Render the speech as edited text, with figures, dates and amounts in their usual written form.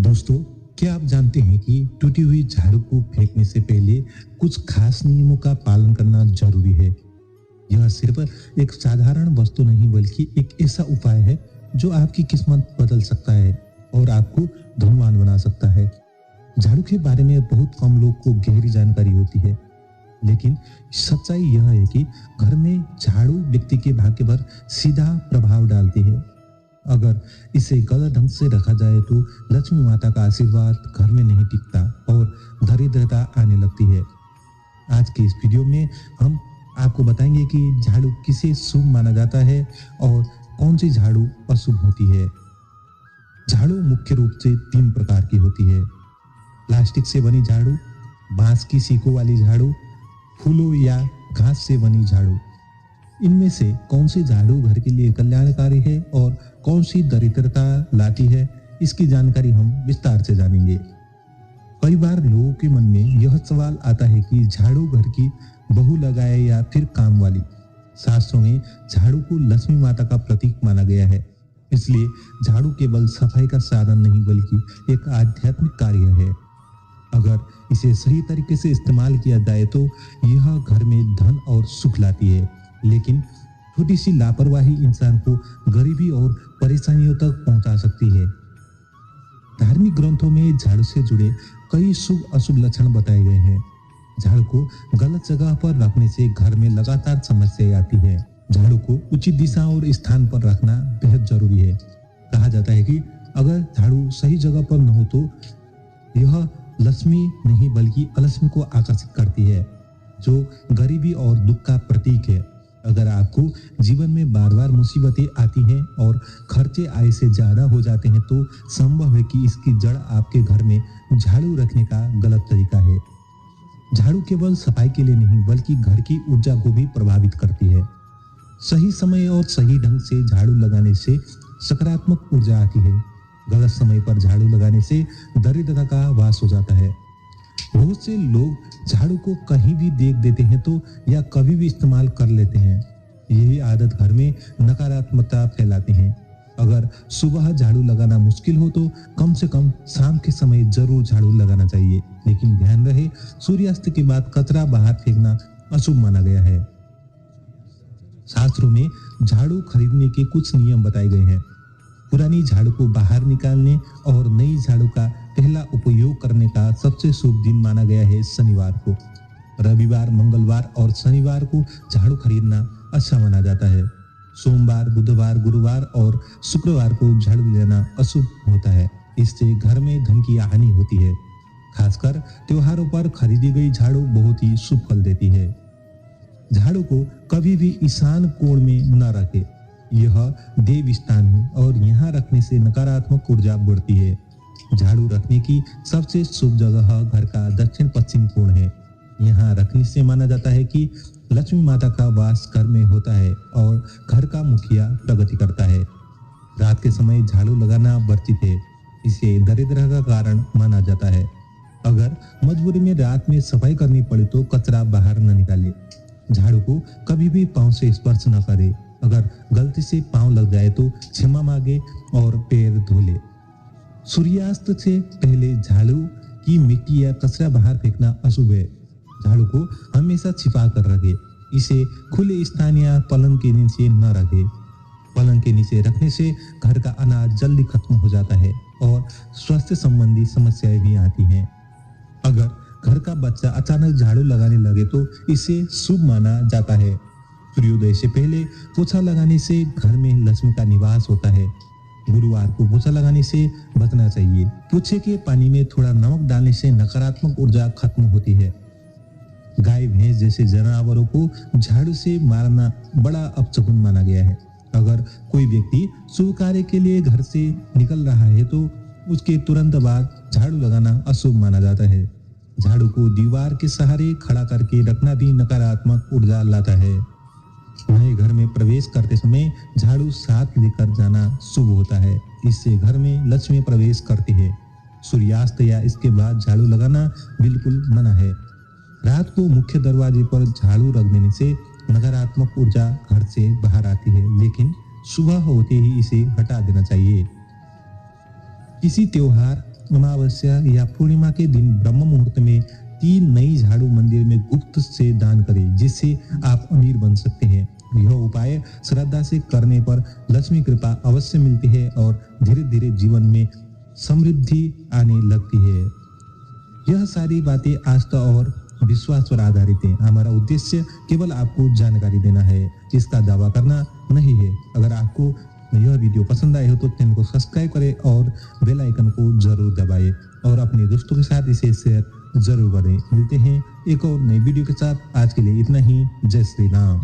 दोस्तों, क्या आप जानते हैं कि टूटी हुई झाड़ू को फेंकने से पहले कुछ खास नियमों का पालन करना जरूरी है। यह सिर्फ एक साधारण वस्तु नहीं बल्कि एक ऐसा उपाय है जो आपकी किस्मत बदल सकता है और आपको धनवान बना सकता है। झाड़ू के बारे में बहुत कम लोग को गहरी जानकारी होती है, लेकिन सच्चाई यह है कि घर में झाड़ू व्यक्ति के भाग्य पर सीधा प्रभाव डालती है। अगर इसे गलत ढंग से रखा जाए तो लक्ष्मी माता का आशीर्वाद घर में नहीं टिकता और दरिद्रता आने लगती है। आज के इस वीडियो में हम आपको बताएंगे कि झाड़ू किसे शुभ माना जाता है और कौन सी झाड़ू अशुभ होती है। झाड़ू मुख्य रूप से 3 प्रकार की होती है: प्लास्टिक से बनी झाड़ू, बांस की सीखों वाली झाड़ू, फूलों या घास से बनी झाड़ू। इनमें से कौन सी झाड़ू घर के लिए कल्याणकारी है और कौन सी दरिद्रता लाती है, इसकी जानकारी हम विस्तार से जानेंगे। कई बार लोगों के मन में यह सवाल आता है कि झाड़ू घर की बहू लगाए या फिर काम वाली। शास्त्रों में झाड़ू को लक्ष्मी माता का प्रतीक माना गया है, इसलिए झाड़ू केवल सफाई का साधन नहीं बल्कि एक आध्यात्मिक कार्य है। अगर इसे सही तरीके से इस्तेमाल किया जाए तो यह घर में धन और सुख लाती है, लेकिन छोटी सी लापरवाही इंसान को गरीबी और परेशानियों तक पहुंचा सकती है। धार्मिक ग्रंथों में झाड़ू से जुड़े कई शुभ अशुभ लक्षण बताए गए हैं। झाड़ू को गलत जगह पर रखने से घर में लगातार समस्याएं आती है। झाड़ू को उचित दिशा और स्थान पर रखना बेहद जरूरी है। कहा जाता है कि अगर झाड़ू सही जगह पर न हो तो यह लक्ष्मी नहीं बल्कि अलक्ष्मी को आकर्षित करती है, जो गरीबी और दुख का प्रतीक है। अगर आपको जीवन में बार बार मुसीबतें आती हैं और खर्चे आय से ज्यादा हो जाते हैं तो संभव है कि इसकी जड़ आपके घर में झाड़ू रखने का गलत तरीका है। झाड़ू केवल सफाई के लिए नहीं बल्कि घर की ऊर्जा को भी प्रभावित करती है। सही समय और सही ढंग से झाड़ू लगाने से सकारात्मक ऊर्जा आती है। गलत समय पर झाड़ू लगाने से दरिद्रता का वास हो जाता है। बहुत से लोग झाड़ू को कहीं भी देख देते हैं तो या कभी भी इस्तेमाल कर लेते हैं। यही आदत घर में नकारात्मकता फैलाती है। अगर सुबह झाड़ू लगाना मुश्किल हो तो कम से कम शाम के समय जरूर झाड़ू लगाना चाहिए, लेकिन ध्यान रहे सूर्यास्त के बाद कचरा बाहर फेंकना अशुभ माना गया है। शास्त्रों में झाड़ू खरीदने के कुछ नियम बताए गए हैं। पुरानी झाड़ू को बाहर निकालने और नई झाड़ू का पहला उपयोग करने का सबसे शुभ दिन माना गया है शनिवार को। रविवार, मंगलवार और शनिवार को झाड़ू खरीदना अच्छा माना जाता है। सोमवार, बुधवार, गुरुवार और शुक्रवार को झाड़ू लेना अशुभ होता है। इससे घर में धन की हानि होती है। खासकर त्योहारों पर खरीदी गई झाड़ू बहुत ही शुभ फल देती है। झाड़ू को कभी भी ईशान कोण में न रखें। यह देव स्थान है और यहाँ रखने से नकारात्मक ऊर्जा बढ़ती है। झाड़ू रखने की सबसे शुभ जगह घर का दक्षिण पश्चिम कोण है। यहाँ रखने से माना जाता है कि लक्ष्मी माता का वास घर में होता है और घर का मुखिया प्रगति करता है। रात के समय झाड़ू लगाना वर्जित है, इसे दरिद्रता का कारण माना जाता है। अगर मजबूरी में रात में सफाई करनी पड़े तो कचरा बाहर न निकाले। झाड़ू को कभी भी पांव से स्पर्श न करे। अगर गलती से पांव लग जाए तो क्षमा मांगे और पैर धो ले। सूर्यास्त से पहले झाड़ू की मिट्टी या कचरा बाहर फेंकना अशुभ है। झाड़ू को हमेशा छिपा कर रखे। इसे खुले स्थान या पलंग के नीचे न रखे। पलंग के नीचे रखने से घर का अनाज जल्दी खत्म हो जाता है और स्वास्थ्य संबंधी समस्याएं भी आती हैं। अगर घर का बच्चा अचानक झाड़ू लगाने लगे तो इसे शुभ माना जाता है। सूर्योदय से पहले पोछा लगाने से घर में लक्ष्मी का निवास होता है। गुरुवार को पोछा लगाने से बचना चाहिए। पोछे के पानी में थोड़ा नमक डालने से नकारात्मक ऊर्जा खत्म होती है। गाय, भैंस जैसे जानवरों को झाड़ू से मारना बड़ा अपशकुन माना गया है। अगर कोई व्यक्ति शुभ कार्य के लिए घर से निकल रहा है तो उसके तुरंत बाद झाड़ू लगाना अशुभ माना जाता है। झाड़ू को दीवार के सहारे खड़ा करके रखना भी नकारात्मक ऊर्जा लाता है। नए घर में प्रवेश करते समय झाड़ू साथ लेकर जाना शुभ होता है। इससे घर में लक्ष्मी प्रवेश करती है। सूर्यास्त या इसके बाद झाड़ू लगाना बिल्कुल मना है। रात को मुख्य दरवाजे पर झाड़ू रख देने से नकारात्मक ऊर्जा घर से बाहर आती है, लेकिन सुबह होते ही इसे हटा देना चाहिए। किसी त्योहार अमावस्या या पूर्णिमा के दिन ब्रह्म मुहूर्त में 3 नई झाड़ू मंदिर में गुप्त से दान करें, जिससे आप अमीर बन सकते हैं। यह उपाय श्रद्धा से करने पर लक्ष्मी कृपा अवश्य मिलती है और धीरे धीरे जीवन में समृद्धि आने लगती है। यह सारी बातें आस्था और विश्वास पर आधारित है। हमारा उद्देश्य केवल आपको जानकारी देना है, इसका दावा करना नहीं है। अगर आपको यह वीडियो पसंद आए हो तो चैनल को सब्सक्राइब करें और बेल आइकन को जरूर दबाएं और अपने दोस्तों के साथ इसे शेयर जरूर करें। मिलते हैं एक और नई वीडियो के साथ। आज के लिए इतना ही। जय श्री राम।